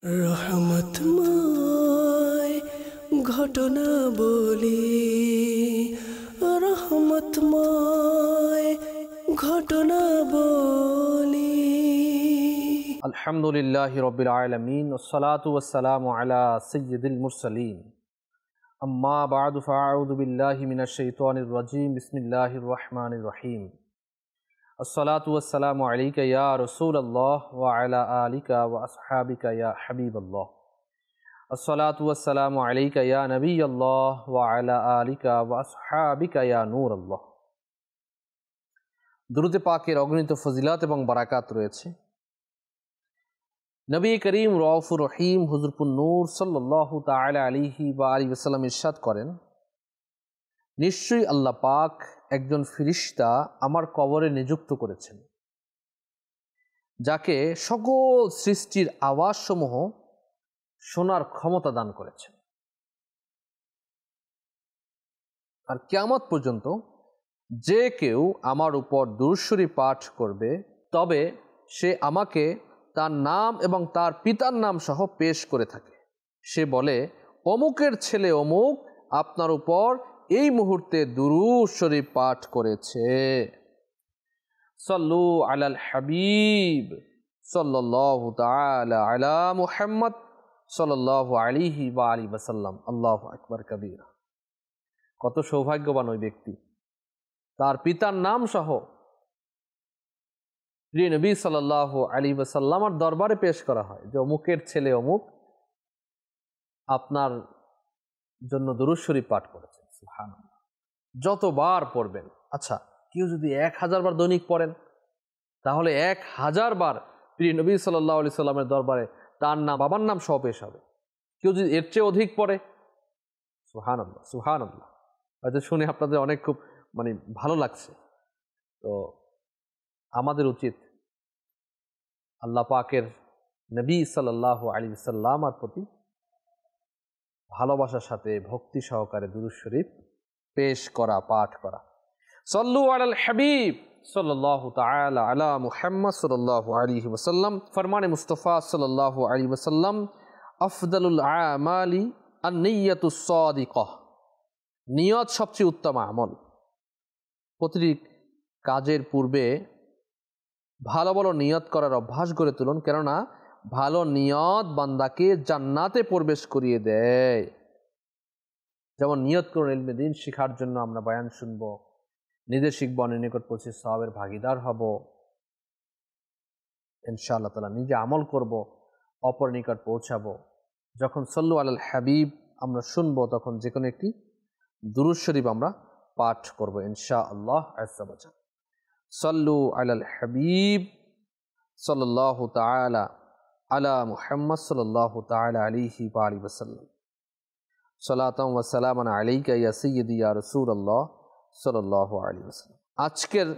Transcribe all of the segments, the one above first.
রহমতময় ঘটনা বলি, রহমতময় ঘটনা বলি। আলহামদুলিল্লাহি রাব্বিল আলামিন ওয়াসসালাতু ওয়াসসালামু আলা সাইয়্যিদিল মুরসালিন আম্মা বা'দু ফাআউযু বিল্লাহি মিনাশ শাইতানির রাজীম বিসমিল্লাহির রহমানির রহিম আসসালাতু ওয়াসসালামু আলাইকা ইয়া রাসূলুল্লাহ ওয়া আলা আলিকা ওয়া আসহাবিকা ইয়া হাবিবাল্লাহ আসসালাতু ওয়াসসালামু আলাইকা ইয়া নবিয়াল্লাহ ওয়া আলা আলিকা ওয়া আসহাবিকা ইয়া নূরাল্লাহ। দুরূদে পাকের অগণিত ফজিলত এবং বারাকাত রয়েছে। নবী করিম রউফুর রহিম হুজুরপুর নূর সাল্লাল্লাহু তাআলা আলাইহি ওয়া আলিহি ওয়াসাল্লাম ইরশাদ করেন, নিশ্চয়ই আল্লাহ পাক একজন ফেরেশতা আমার কবরে নিযুক্ত করেছেন, যাকে সকল সৃষ্টির আওয়াজসমূহ শোনার ক্ষমতা দান করেছেন। আর কিয়ামত পর্যন্ত যে কেউ আমার উপর দুরূদ শরীফ পাঠ করবে, তবে সে আমাকে তার নাম এবং তার পিতার নাম সহ পেশ করে থাকে। সে বলে, অমুকের ছেলে অমুক আপনার উপর এই মুহূর্তে দুরূদ শরীফ পাঠ করেছে। সাল্লু আলাল হাবিব সাল্লাল্লাহু তাআলা আলা মুহাম্মদ সাল্লাল্লাহু আলাইহি ওয়া আলিহি ওয়াসাল্লাম। আল্লাহু আকবার কবীরা। কত সৌভাগ্যবান ওই ব্যক্তি, তার পিতার নাম সহ প্রিয় নবী সাল্লাল্লাহু আলাইহি ওয়াসাল্লামের দরবারে পেশ করা হয় যে অমুকের ছেলে অমুক আপনার জন্য দুরূদ শরীফ পাঠ করেছে। সুবহানাল্লাহ। যতবার পড়বেন, আচ্ছা কেউ যদি 1000 বার দৈনিক পড়েন, তাহলে 1000 বার প্রিয় নবী সাল্লাল্লাহু আলাইহি সাল্লামের দরবারে তার নাম, বাবার নাম সহ পেশ হবে। কেউ যদি এর চেয়ে অধিক পড়ে, সুবহানাল্লাহ সুবহানাল্লাহ, হয়তো শুনে আপনাদের অনেক খুব ভালো লাগছে। তো আমাদের উচিত আল্লাহ পাকের নবী সাল্লাল্লাহু আলাইহি ওয়াসাল্লামের প্রতি ভালোবাসার সাথে ভক্তি সহকারে দুরূদ শরীফ পেশ করা, পাঠ করা। সাল্লু আলাল হাবিব সাল্লাল্লাহু তাআলা আলা মুহাম্মদ সাল্লাল্লাহু আলাইহি ওয়াসাল্লাম। ফরমানে মুস্তাফা সাল্লাল্লাহু আলাইহি ওয়াসাল্লাম, আফদালুল আমালি আন-নিয়্যাতুস সাদিকাহ। নিয়ত সবচেয়ে উত্তম আমল। প্রতিটি কাজের পূর্বে ভালো ভালো নিয়ত করার অভ্যাস গড়ে তুলুন, কেননা ভালো নিয়ত বান্দাকে জান্নাতে প্রবেশ করিয়ে দেয়। যেমন নিয়ত করুন ইলমে দ্বীন শিখার জন্য, আমরা বয়ান শুনবো, নিজে শিখব, অন্যের নিকট পৌঁছে সওয়াবের ভাগীদার হব ইনশাআল্লাহ তাআলা, নিজে আমল করব, অপর নিকট পৌঁছাবো। যখন সাল্লু আলাল হাবিব আমরা শুনবো, তখন যে কোনো একটি দুরূদ শরীফ আমরা পাঠ করব ইনশাআল্লাহ আযজা ওয়া জাল। সাল্লু আলাল হাবিব সাল্লাল্লাহু তাআলা আলা মুহাম্মদ সাল্লাল্লাহু তাআলা আলাইহি ওয়া আলিহি ওয়াসাল্লাম। সালাতাম ওয়া সালামান আলাইকা ইয়া সাইয়্যিদি ইয়া রাসূলুল্লাহ সাল্লাল্লাহু আলাইহি ওয়াসাল্লাম। আজকের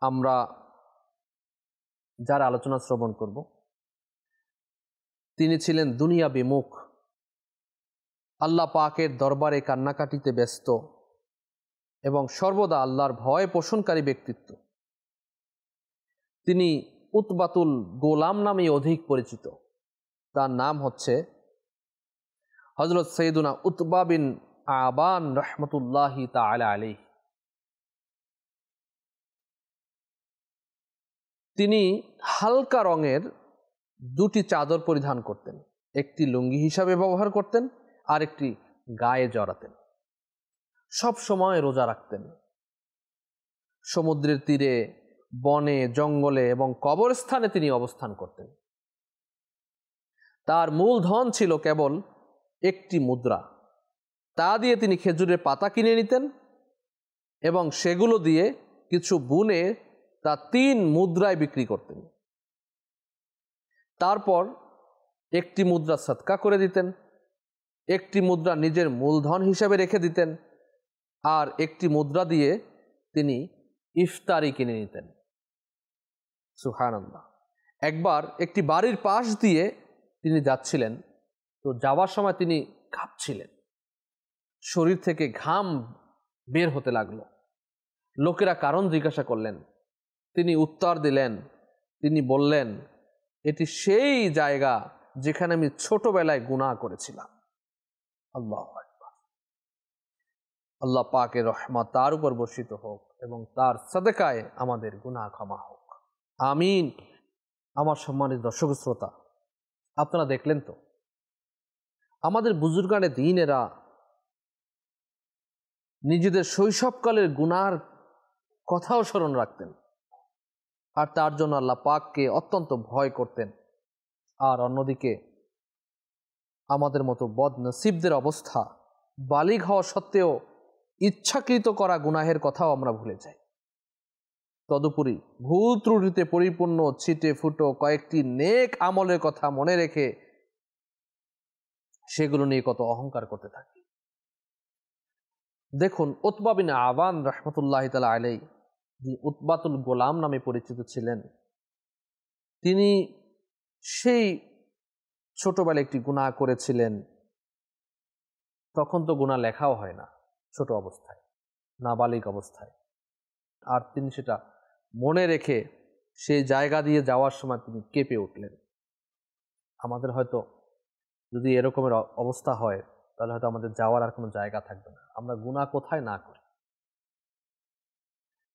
আমরা যার আলোচনা শ্রবণ করব, তিনি ছিলেন দুনিয়া বিমুখ, আল্লাহ পাকের দরবারে কান্নাকাটিতে ব্যস্ত এবং সর্বদা আল্লাহর ভয় পোষণকারী ব্যক্তিত্ব। তিনি উতবাতুল গোলাম নামে অধিক পরিচিত। তার নাম হচ্ছে হযরত সৈয়দুনা উতবা বিন আবান রাহমাতুল্লাহি তাআলা আলাইহি। তিনি হালকা রঙের দুটি চাদর পরিধান করতেন, একটি লুঙ্গি হিসাবে ব্যবহার করতেন, আর একটি গায়ে জড়াতেন। সব সময় রোজা রাখতেন। সমুদ্রের তীরে, বনে, জঙ্গলে এবং কবরস্থানে তিনি অবস্থান করতেন। তার মূলধন ছিল কেবল একটি মুদ্রা। তা দিয়ে তিনি খেজুরের পাতা কিনে নিতেন এবং সেগুলো দিয়ে কিছু বুনে তা 3 মুদ্রায় বিক্রি করতেন। তারপর একটি মুদ্রা সদকা করে দিতেন, একটি মুদ্রা নিজের মূলধন হিসেবে রেখে দিতেন, আর একটি মুদ্রা দিয়ে তিনি ইফতারি কিনে নিতেন। সুবহানাল্লাহ। একবার একটি বাড়ির পাশ দিয়ে তিনি যাচ্ছিলেন, তো যাওয়ার সময় তিনি কাঁপছিলেন, শরীর থেকে ঘাম বের হতে লাগলো। লোকেরা কারণ জিজ্ঞাসা করলেন, তিনি উত্তর দিলেন, তিনি বললেন, এটি সেই জায়গা যেখানে আমি ছোটবেলায় গুনাহ করেছিলাম। আল্লাহু আকবার। আল্লাহ পাকের রহমত তার উপর বর্ষিত হোক এবং তার সাদেকায় আমাদের গুনাহ ক্ষমা হোক, আমিন। আমার সম্মানিত দর্শক শ্রোতা, আপনারা দেখলেন তো আমাদের বুজুর্গানে দ্বীনেরা নিজেদের শৈশবকালের গুনার কথাও স্মরণ রাখতেন, আর তার জন্য আল্লাহ পাককে অত্যন্ত ভয় করতেন। আর অন্যদিকে আমাদের মতো বদনসিবদের অবস্থা, বালিগ হওয়া সত্ত্বেও ইচ্ছাকৃত করা গুনাহের কথাও আমরা ভুলে যাই। তদুপরি ভুল ত্রুটিতে পরিপূর্ণ ছিটে ফুটো কয়েকটি নেক আমলের কথা মনে রেখে সেগুলো নিয়ে কত অহংকার করতে থাকি। দেখুন, উতবা বিন আবান রাহমাতুল্লাহি তাআলা আলাইহি, যিনি উতবাতুল গোলাম নামে পরিচিত ছিলেন, তিনি সেই ছোটবেলায় একটি গুনাহ করেছিলেন। তখন তো গুনাহ লেখাও হয় না, ছোট অবস্থায়, নাবালিগ অবস্থায়। আর তিনি সেটা মনে রেখে সেই জায়গা দিয়ে যাওয়ার সময় তিনি কেঁপে উঠলেন। আমাদের হয়তো যদি এরকমের অবস্থা হয়, তাহলে হয়তো আমাদের যাওয়ার আর কোনো জায়গা থাকবে না। আমরা গুনাহ কোথায় না করি,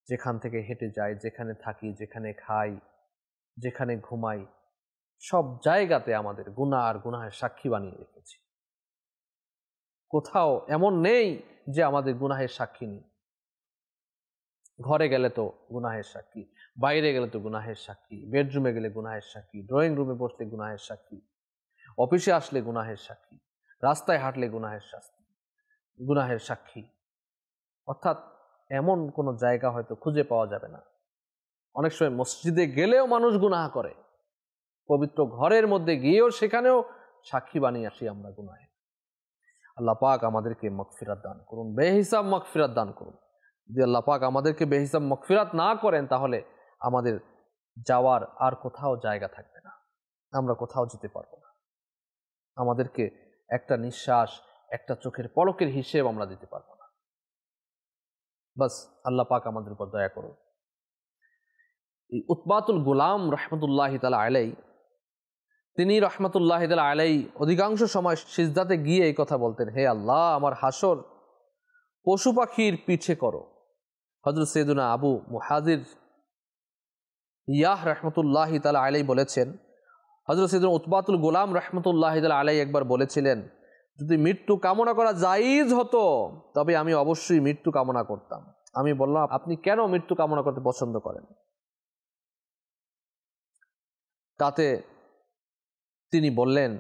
যেখান থেকে হেঁটে যাই, যেখানে থাকি, যেখানে খাই, যেখানে ঘুমাই, সব জায়গাতে আমাদের গুনাহ আর গুনাহের সাক্ষী বানিয়ে রেখেছি। কোথাও এমন নেই যে আমাদের গুনাহের সাক্ষী নেই। ঘরে গেলে তো গুনাহের সাক্ষী, বাইরে গেলে তো গুনাহের সাক্ষী, বেডরুমে গেলে গুনাহের সাক্ষী, ড্রয়িং রুমে বসলে গুনাহের সাক্ষী, অফিসে আসলে গুনাহের সাক্ষী, রাস্তায় হাঁটলে গুনাহের সাক্ষী। অর্থাৎ এমন কোনো জায়গা হয়তো খুঁজে পাওয়া যাবে না। অনেক সময় মসজিদে গেলেও মানুষ গুনাহ করে, পবিত্র ঘরের মধ্যে গিয়েও সেখানেও সাক্ষী বানিয়ে আসি আমরা গুনাহে। আল্লাহ পাক আমাদেরকে মাগফিরাত দান করুন, বেহিসাব মাগফিরাত দান করুন। যদি আল্লাহ পাক আমাদেরকে বেহিসাব মাগফিরাত না করেন, তাহলে আমাদের যাওয়ার আর কোথাও জায়গা থাকবে না, আমরা কোথাও যেতে পারবো না। আমাদেরকে একটা নিঃশ্বাস, একটা চোখের পলকের হিসেব আমরা দিতে পারবো না। বাস আল্লাহ পাক আমাদের উপর দয়া করুন। এই উতবাতুল গোলাম রাহমাতুল্লাহি তাআলা আলাইহি, তিনি রাহমাতুল্লাহি তাআলা আলাইহি অধিকাংশ সময় সিজদাতে গিয়ে এই কথা বলতেন, হে আল্লাহ, আমার হাসর পশু পাখির পিঠে করো। হযরত সাইয়েদুনা আবু মুহাজির ইয়াহ রাহমাতুল্লাহি তাআলা আলাইহি বলেছেন, হযরত সাইয়েদুনা উতবাতুল গোলাম রাহমাতুল্লাহি তাআলা আলাইহি একবার বলেছিলেন, যদি মৃত্যু কামনা করা জায়েজ হতো তবে আমি অবশ্যই মৃত্যু কামনা করতাম। আমি বললাম, আপনি কেন মৃত্যু কামনা করতে পছন্দ করেন? তাতে তিনি বললেন,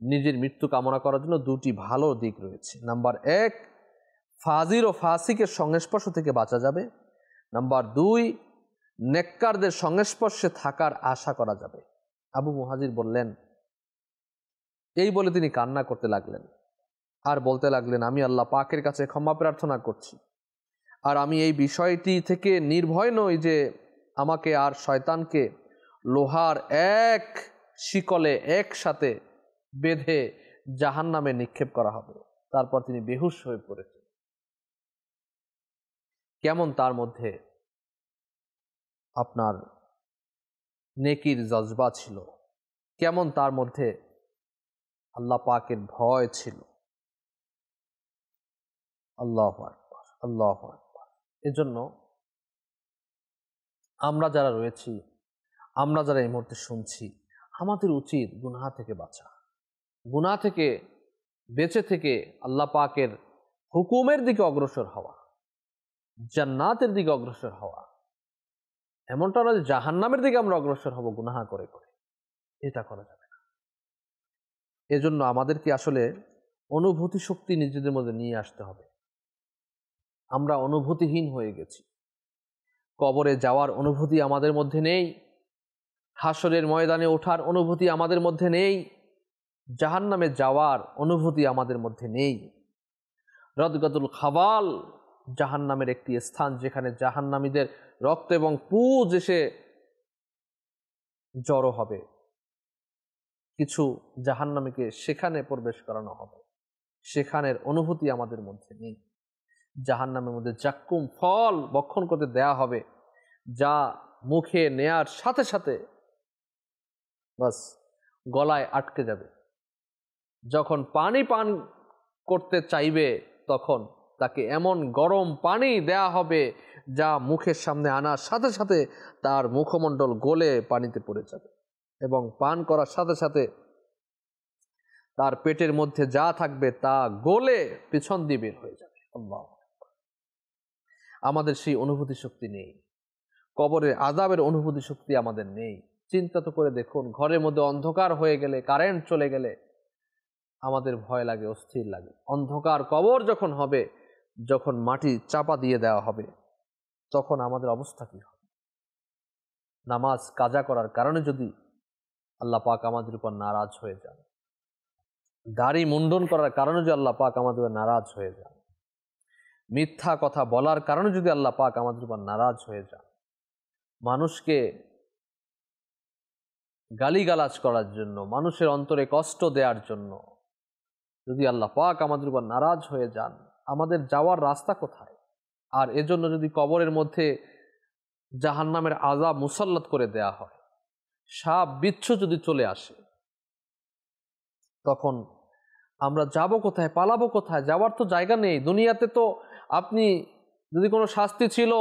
নিজের মৃত্যু কামনা করার জন্য দুটি ভালো দিক রয়েছে। নাম্বার 1, ফাজির ও ফাসিকের সংস্পর্শ থেকে বাঁচা যাবে। নাম্বার 2, নেককারদের সংস্পর্শে থাকার আশা করা যাবে। আবু মুহাজির বললেন, এই বলে তিনি কান্না করতে লাগলেন আর বলতে লাগলেন, আমি আল্লাহ পাকের কাছে ক্ষমা প্রার্থনা করছি, আর আমি এই বিষয়টি থেকে নির্ভয় নই যে আমাকে আর শয়তানকে লোহার এক শিকলে একসাথে বেঁধে জাহান্নামে নিক্ষেপ করা হবে। তারপর তিনি বেহুশ হয়ে পড়েছেন। কেমন তার মধ্যে আপনার নেকির জজবা ছিল, কেমন তার মধ্যে আল্লাহ পাকের ভয় ছিল। আল্লাহু আকবার, আল্লাহু আকবার। এজন্য আমরা যারা রয়েছি, আমরা যারা এই মুহূর্তে শুনছি, আমাদের উচিত গুনাহ থেকে বাঁচা, গুনাহ থেকে বেঁচে থেকে আল্লাহ পাকের হুকুমের দিকে অগ্রসর হওয়া, জান্নাতের দিকে অগ্রসর হওয়া। এমনটা না যে জাহান্নামের দিকে আমরা অগ্রসর হব গুনাহ করে করে, এটা করা যাবে না। এজন্য আমাদেরকে আসলে অনুভূতি শক্তি নিজেদের মধ্যে নিয়ে আসতে হবে। আমরা অনুভূতিহীন হয়ে গেছি। কবরে যাওয়ার অনুভূতি আমাদের মধ্যে নেই, হাসরের ময়দানে ওঠার অনুভূতি আমাদের মধ্যে নেই, জাহান্নামে যাওয়ার অনুভূতি আমাদের মধ্যে নেই। রদগাতুল খাবাল জাহান্নামের একটি স্থান, যেখানে জাহান্নামীদের রক্ত এবং পুজ এসে জড়ো হবে। কিছু জাহান্নামীকে সেখানে প্রবেশ করানো হবে, সেখানের অনুভূতি আমাদের মধ্যে নেই। জাহান্নামের মধ্যে জাক্কুম ফল ভক্ষণ করতে দেয়া হবে, যা মুখে নেয়ার সাথে সাথে বাস গলায় আটকে যাবে। যখন পানি পান করতে চাইবে তখন তাকে এমন গরম পানি দেয়া হবে যা মুখের সামনে আনার সাথে সাথে তার মুখমণ্ডল গলে পানিতে পড়ে যাবে এবং পান করার সাথে সাথে তার পেটের মধ্যে যা থাকবে তা গলে পিছন দিয়ে বের হয়ে যাবে। আল্লাহ, আমাদের সেই অনুভূতি শক্তি নেই, কবরের আযাবের অনুভূতি শক্তি আমাদের নেই। চিন্তা তো করে দেখুন, ঘরের মধ্যে অন্ধকার হয়ে গেলে, কারেন্ট চলে গেলে আমাদের ভয় লাগে, অস্থির লাগে। অন্ধকার কবর যখন হবে, যখন মাটি চাপা দিয়ে দেওয়া হবে, তখন আমাদের অবস্থা কি হবে? নামাজ কাজা করার কারণে যদি আল্লাহ পাক আমাদের উপর নারাজ হয়ে যান, দাড়ি মুন্ডন করার কারণে যদি আল্লাহ পাক আমাদের উপর নারাজ হয়ে যান, মিথ্যা কথা বলার কারণে যদি আল্লাহ পাক আমাদের উপর নারাজ হয়ে যান, মানুষকে গালিগালাজ করার জন্য, মানুষের অন্তরে কষ্ট দেওয়ার জন্য যদি আল্লাহ পাক আমাদের উপর নারাজ হয়ে যান, আমাদের যাওয়ার রাস্তা কোথায়? আর এজন্য যদি কবরের মধ্যে জাহান্নামের আযাব মুসাল্লাত করে দেয়া হয়, সাপ বিচ্ছু যদি চলে আসে, তখন আমরা যাব কোথায়, পালাবো কোথায়? যাওয়ার তো জায়গা নেই। দুনিয়াতে তো আপনি যদি কোনো শাস্তি ছিল,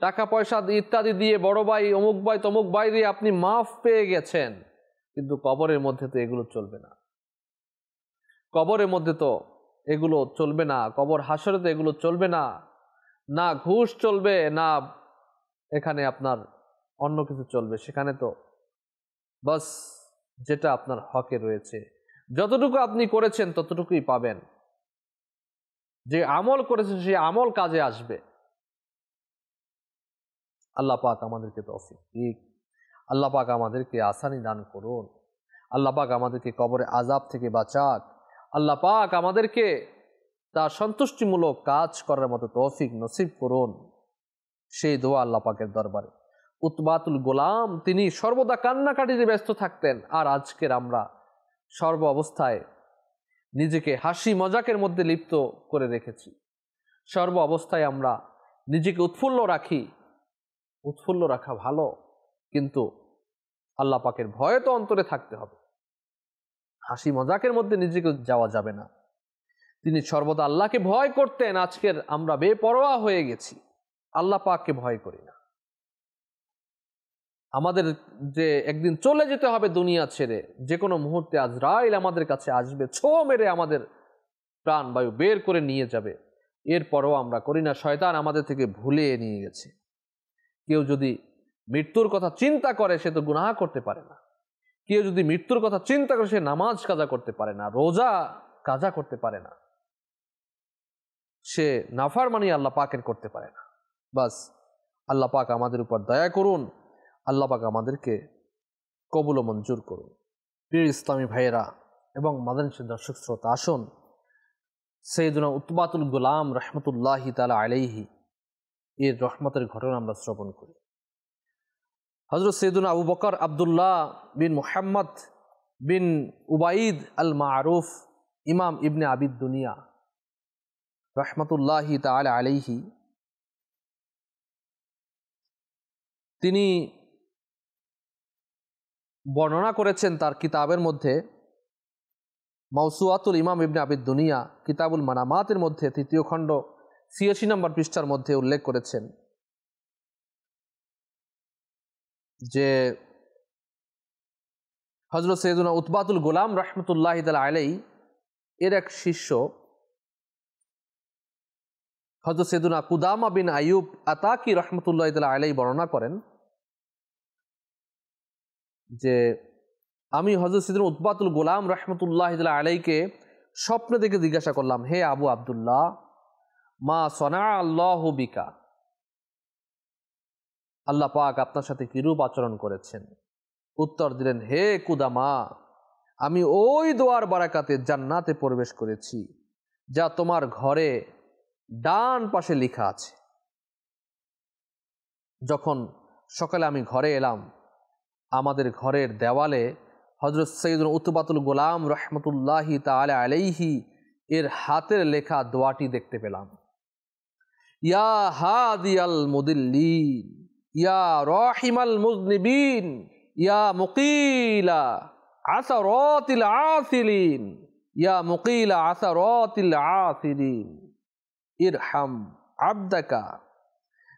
টাকা পয়সা ইত্যাদি দিয়ে, বড় ভাই অমুক ভাই তমুক ভাই দিয়ে আপনি মাফ পেয়ে গেছেন, কিন্তু কবরের মধ্যে তো এগুলো চলবে না। কবরের মধ্যে তো এগুলো চলবে না, কবর হাসরে তো এগুলো চলবে না। না ঘুষ চলবে, না এখানে আপনার অন্য কিছু চলবে। সেখানে তো বাস যেটা আপনার হকে রয়েছে, যতটুকু আপনি করেছেন ততটুকুই পাবেন। যে আমল করেছেন সেই আমল কাজে আসবে। আল্লাহ পাক আমাদেরকে তৌফিক, আল্লাহ পাক আমাদেরকে আসানি দান করুন, আল্লাহ পাক আমাদেরকে কবরে আযাব থেকে বাঁচাক, আল্লাহ পাক আমাদেরকে তার সন্তুষ্টিমূলক কাজ করার মতো তৌফিক নসিব করুন। সেই দোয়া আল্লাহ পাকের দরবারে। উতবাতুল গোলাম তিনি সর্বদা কান্নাকাটিতে ব্যস্ত থাকতেন, আর আজকের আমরা সর্ব অবস্থায় নিজেকে হাসি মজাকের মধ্যে লিপ্ত করে রেখেছি। সর্ব অবস্থায় আমরা নিজেকে উৎফুল্ল রাখি। উৎফুল্ল রাখা ভালো, কিন্তু আল্লাহ পাকের ভয়ে তো অন্তরে থাকতে হবে। হাসি মজাকের মধ্যে নিজেকে যাওয়া যাবে না। তিনি সর্বদা আল্লাহকে ভয় করতেন। আজকের আমরা বেপরোয়া হয়ে গেছি, আল্লাহ পাককে ভয় করি না। আমাদের যে একদিন চলে যেতে হবে দুনিয়া ছেড়ে, যে কোনো মুহূর্তে আজরাইল আমাদের কাছে আসবে, ছো মেরে আমাদের প্রাণবায়ু বের করে নিয়ে যাবে, এরপরও আমরা করি না। শয়তান আমাদের থেকে ভুলিয়ে নিয়ে গেছে। কেউ যদি মৃত্যুর কথা চিন্তা করে সে তো গুনাহ করতে পারে না। কেউ যদি মৃত্যুর কথা চিন্তা করে সে নামাজ কাজা করতে পারে না, রোজা কাজা করতে পারে না, সে নাফরমানি আল্লাহ পাকের করতে পারে না। বাস আল্লাহ পাক আমাদের উপর দয়া করুন, আল্লাহ পাক আমাদেরকে কবুল ও মঞ্জুর করুন। প্রিয় ইসলামী ভাইয়েরা এবং মাদানী দর্শক শ্রোতা, আসুন সাইয়েদুনা উতবাতুল গোলাম রহমতুল্লাহি তাআলা আলাইহি এর রহমতের ঘটনা আমরা শ্রবণ করি। হযরত সাইয়েদুনা আবু বকর আব্দুল্লাহ বিন মুহাম্মদ বিন উবাইদ আল মারুফ ইমাম ইবনে আবিদ দুনিয়া রহমতুল্লাহি তাআলা আলাইহি, তিনি বর্ণনা করেছেন তার কিতাবের মধ্যে, মাউসুআতুল ইমাম ইবনে আবিদ দুনিয়া কিতাবুল মানামাতের মধ্যে ৩য় খণ্ড ৮৬ নম্বর পৃষ্ঠার মধ্যে উল্লেখ করেছেন যে হযরত সাইয়েদুনা উতবাতুল গোলাম রহমতুল্লাহি তাআলা আলাইহি এর এক শিষ্য হযরত সাইয়েদুনা কুদামা বিন আইয়ুব আতাকি রহমতুল্লাহি তাআলা আলাইহি বর্ণনা করেন যে আমি হযরত সাইয়েদুনা উতবাতুল গোলাম রহমতুল্লাহি তাআলা আলাইহিকে স্বপ্নে দেখে জিজ্ঞাসা করলাম, হে আবু আব্দুল্লাহ, মা সনা আল্লাহু বিকা, আল্লাহ পাক আপনার সাথে কিরূপ আচরণ করেছেন? উত্তর দিলেন, হে কুদামা, আমি ওই দোয়ার বারাকাতে জান্নাতে প্রবেশ করেছি যা তোমার ঘরে ডান পাশে লেখা আছে। যখন সকালে আমি ঘরে এলাম, আমাদের ঘরের দেওয়ালে হযরত সাইয়েদুনা উতবাতুল গোলাম রহমতুল্লাহি তাআলা আলাইহি এর হাতের লেখা দোয়াটি দেখতে পেলাম। ইয়া হাদিয়াল মুদিল্লিন, ইয়া রাহিমাল মুযনিবিন, ইয়া মুকিলা আসারাতিল আছিলিন ইয়া মুকিলা আসারাতিল আছিলিন ইরহাম আবদাকা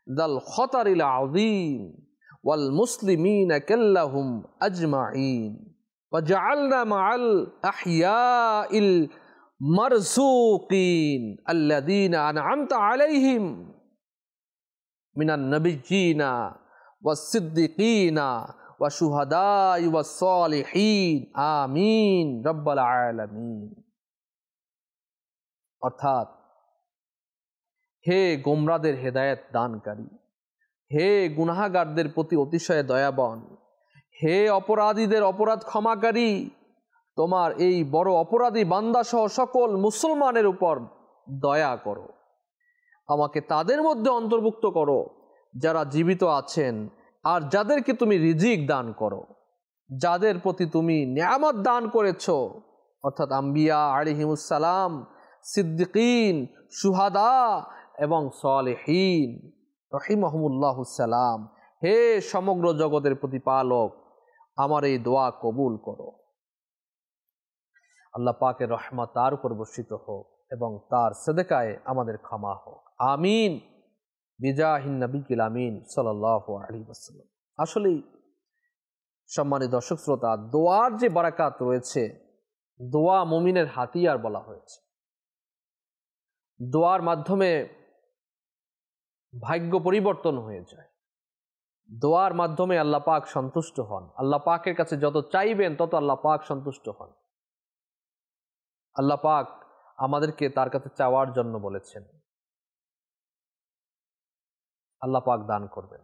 দাল খতারিল আযীম ওয়াল মুসলিমিনা কাল্লাহুম আজমাইন ওয়াজআলনা মাআল আহইয়াইল মারযুকিন আল্লাযীনা আন'আমতা আলাইহিম মিনান নাবিয়্যিনা ওয়াস-সিদ্দিকিনা ওয়া শুহাদাই ওয়াস-সালিহিন আমিন রাব্বাল আলামিন। অর্থাৎ হে গোমরাদের হেদায়েত দানকারী, হে গুনাহগারদের প্রতি অতিশয় দয়াবান, হে অপরাধীদের অপরাধ ক্ষমাকারী, তোমার এই বড় অপরাধী বান্দা সহ সকল মুসলমানের উপর দয়া করো। আমাকে তাদের মধ্যে অন্তর্ভুক্ত করো যারা জীবিত আছেন, আর যাদেরকে তুমি রিজিক দান করো, যাদের প্রতি তুমি নিয়ামত দান করেছো, অর্থাৎ আম্বিয়া আলাইহিমুস সালাম, সিদ্দিকিন, শুহাদা এবং সালেহীন রহিমাহুমুল্লাহুস সালাম। হে সমগ্র জগতের প্রতিপালক, আমার এই দোয়া কবুল করো। আল্লাহ পাকের রহমত তার উপর বর্ষিত হোক এবং তার সদকায়ে আমাদের ক্ষমা হোক। আমিন বিজাহিন নবিয়িল আমিন সাল্লাল্লাহু আলাইহি ওয়াসাল্লাম। আসলেই সম্মানিত দর্শক শ্রোতা, দোয়ার যে বারাকাত রয়েছে, দোয়া মুমিনের হাতিয়ার বলা হয়েছে। দোয়ার মাধ্যমে ভাগ্য পরিবর্তন হয়ে যায়। দোয়ার মাধ্যমে আল্লাহ পাক সন্তুষ্ট হন। আল্লাহ পাকের কাছে যত চাইবেন তত আল্লাহ পাক সন্তুষ্ট হন। আল্লাহ পাক আমাদেরকে তার কাছে চাওয়ার জন্য বলেছেন, আল্লাহ পাক দান করবেন,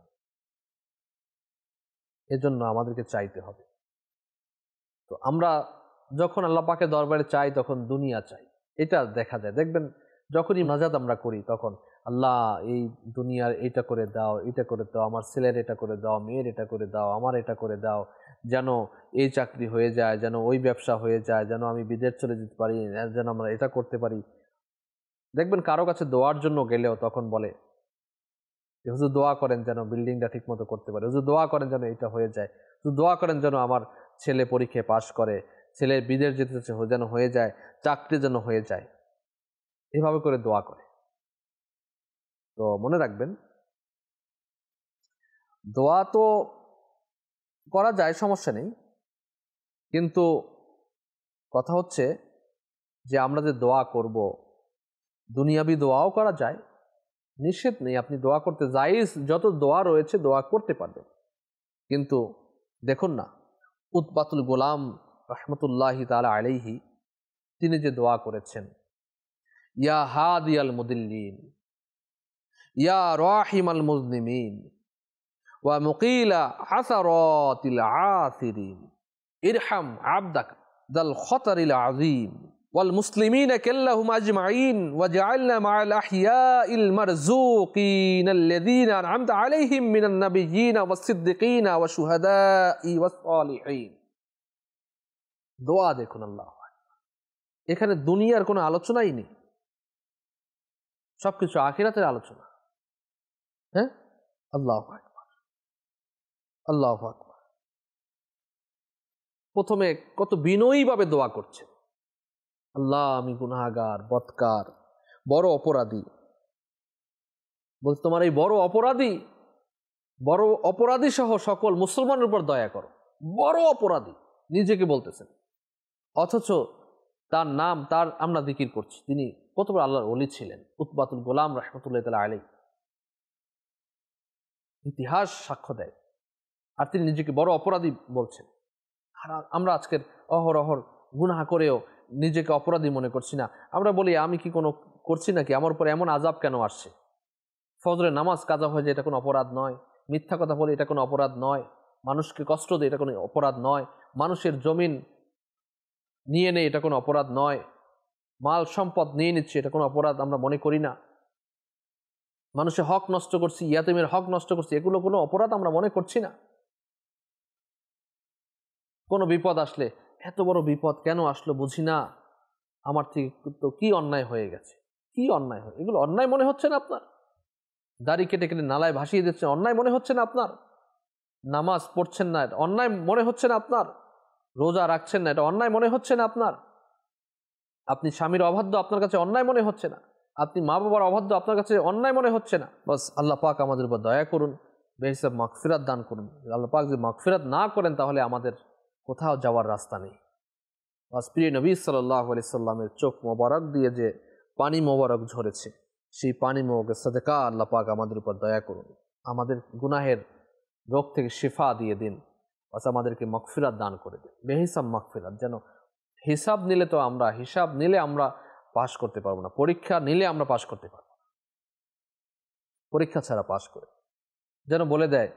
এজন্য আমাদেরকে চাইতে হবে। তো আমরা যখন আল্লাহ পাকের দরবারে চাই তখন দুনিয়া চাই, এটা দেখা যায়। দেখবেন যখনই নাজাত আমরা করি তখন আল্লাহ এই দুনিয়ার এটা করে দাও, এটা করে দাও, আমার ছেলের এটা করে দাও, মেয়ের এটা করে দাও, আমার এটা করে দাও, যেন এই চাকরি হয়ে যায়, যেন ওই ব্যবসা হয়ে যায়, যেন আমি বিদেশ চলে যেতে পারি, যেন আমরা এটা করতে পারি। দেখবেন কারো কাছে দোয়ার জন্য গেলেও তখন বলে, হুজুর দোয়া করেন যেন বিল্ডিংটা ঠিক মতো করতে পারে, হুজুর দোয়া করেন যেন এটা হয়ে যায়, হুজুর দোয়া করেন যেন আমার ছেলে পরীক্ষায় পাশ করে, ছেলে বিদেশ যেতে যেন হয়ে যায়, চাকরি যেন হয়ে যায়, এভাবে করে দোয়া করে। তো মনে রাখবেন, দোয়া তো করা যায়, সমস্যা নেই, কিন্তু কথা হচ্ছে যে আমরা যে দোয়া করব, দুনিয়াবি দোয়াও করা যায়, নিষেধ নেই। আপনি দোয়া করতে জায়েজ যত দোয়া রয়েছে দোয়া করতে পারবেন। কিন্তু দেখুন না, উতবাতুল গোলাম রহমতুল্লাহি তাআলা আলাইহি তিনি যে দোয়া করেছেন, ইয়া হাদিয়াল মুদিল্লিন ইয়া রাহিমাল মুজনিমিন ওয়া মুকিলা আসারাতিল আসিরিন ইরহাম আবদাকা দাল খতারিল আযীম ওয়াল মুসলিমিনা কাল্লাহুম আজমাইন ওয়াজআলনা মাআল আহইয়াইল মারযুকিন আল্লাযীনা আন'আমতা আলাইহিম মিনান নাবিয়্যিনা ওয়াস-সিদ্দিকিনা ওয়া শুহাদাই ওয়াস-সালিহিন। দোয়া দেখুন, আল্লাহ এখানে দুনিয়ার কোনো আলোচনাই নেই, সবকিছু আখিরাতের আলোচনা। হ্যাঁ, আল্লাহু আকবার, আল্লাহু আকবার। প্রথমে কত বিনয়ীভাবে দোয়া করছে, আল্লাহ আমি গুনাহগার, বদকার, বড় অপরাধী। বলছে তোমার এই বড় অপরাধী সহ সকল মুসলমানের উপর দয়া করো। বড় অপরাধী নিজেকে বলতেছেন, অথচ তার নাম, তার আমরা জিকির করছি। তিনি কত বড় আল্লাহর ওলি ছিলেন, উতবাতুল গোলাম রাহমাতুল্লাহি তাআলা আলাইহি। ইতিহাস সাক্ষ্য দেয়। আর তিনি নিজেকে বড় অপরাধী বলছেন। আর আমরা আজকের অহরহর গুনাহ করেও নিজেকে অপরাধী মনে করছি না। আমরা বলি আমি কি কোনো করছি নাকি, আমার উপর এমন আযাব কেন আসছে? ফজরের নামাজ কাজা হয়ে যায়, এটা কোনো অপরাধ নয়। মিথ্যা কথা বলি, এটা কোনো অপরাধ নয়। মানুষকে কষ্ট দেয়, এটা কোনো অপরাধ নয়। মানুষের জমিন নিয়ে নেই, এটা কোনো অপরাধ নয়। মাল সম্পদ নিয়ে নিচ্ছে, এটা কোনো অপরাধ আমরা মনে করি না। মানুষের হক নষ্ট করছি, ইয়াতীমের হক নষ্ট করছি, এগুলো কোনো অপরাধ আমরা মনে করছি না। কোনো বিপদ আসলে এত বড় বিপদ কেন আসলো বুঝি না, আমার থেকে তো কি অন্যায় হয়ে গেছে, কি অন্যায় হয়, এগুলো অন্যায় মনে হচ্ছে না আপনার? দাড়ি কেটে কেটে নালায় ভাসিয়ে দিচ্ছেন, অন্যায় মনে হচ্ছে না আপনার? নামাজ পড়ছেন না, অন্যায় মনে হচ্ছে না আপনার? রোজা রাখছেন না, এটা অন্যায় মনে হচ্ছে না আপনার? আপনি স্বামীর অবাধ্য, আপনার কাছে অন্যায় মনে হচ্ছে না? আপনি মা বাবার অবাধ্য, আপনার কাছে অন্যায় মনে হচ্ছে না? বাস আল্লাহ পাক আমাদের উপর দয়া করুন, বেহিসাব মাগফিরাত দান করুন। আল্লাহ পাক যদি মাগফিরাত না করেন তাহলে আমাদের কোথাও যাওয়ার রাস্তা নেই। বাস প্রিয় নবী সাল্লাল্লাহু আলাইহি সাল্লামের চোখ মোবারক দিয়ে যে পানি মোবারক ঝরেছে, সেই পানি মোবারকের সাদেকা আল্লাহ পাক আমাদের উপর দয়া করুন, আমাদের গুনাহের রোগ থেকে শিফা দিয়ে দিন, বাস আমাদেরকে মাগফিরাত দান করে দিন, বেহিসাব মাগফিরাত। যেন হিসাব নিলে তো আমরা, হিসাব নিলে আমরা পাশ করতে পারবো না, পরীক্ষা নিলে আমরা পাশ করতে পারবো না, পরীক্ষা ছাড়া পাশ করে যেন বলে দেয়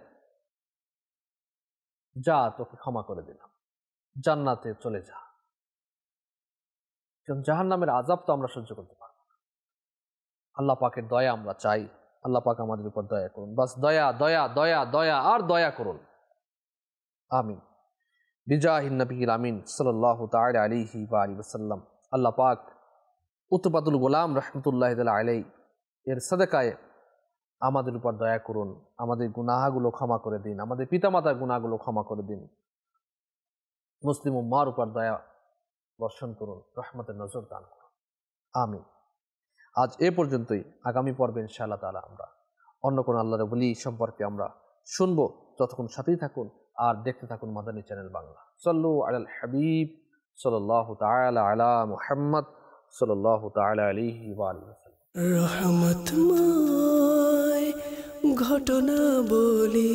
যা তোকে ক্ষমা করে দিলাম, জান্নাতে চলে যা। জাহান্নামের আযাব তো আমরা সহ্য করতে পারবো না। আল্লাহ পাকের দয়া আমরা চাই, আল্লাহ পাক আমাদের উপর দয়া করুন, বাস দয়া দয়া দয়া দয়া আর দয়া করুন, আমিন। বিজাহিন নবীর আমিন সাল্লাল্লাহু তাআলা আলাইহি ওয়া আলিহি ওয়াসাল্লাম। আল্লাহ পাক উতবাতুল গোলাম রহমতুল্লাহ আলাইহি এর সাদাকায় আমাদের উপর দয়া করুন, আমাদের গুনাহগুলো ক্ষমা করে দিন, আমাদের পিতামাতার গুনাহগুলো ক্ষমা করে দিন, মুসলিম উম্মার উপর দয়া বর্ষণ করুন, রহমতের নজর দান করুন, আমিন। আজ এ পর্যন্তই। আগামী পর্বে ইনশাআল্লাহ তাআলা আমরা অন্য কোন আল্লাহর ওলি সম্পর্কে আমরা শুনবো। ততক্ষণ সাথেই থাকুন আর দেখতে থাকুন মাদানী চ্যানেল বাংলা। সাল্লু আলাল হাবিব সাল্লাল্লাহু তাআলা আলা মুহাম্মদ সাল্লাল্লাহু তাআলা আলাইহি ওয়া সাল্লাম। রহমতময় ঘটনা বলি,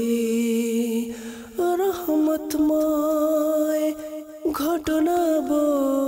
রহমতময় ঘটনা বলি।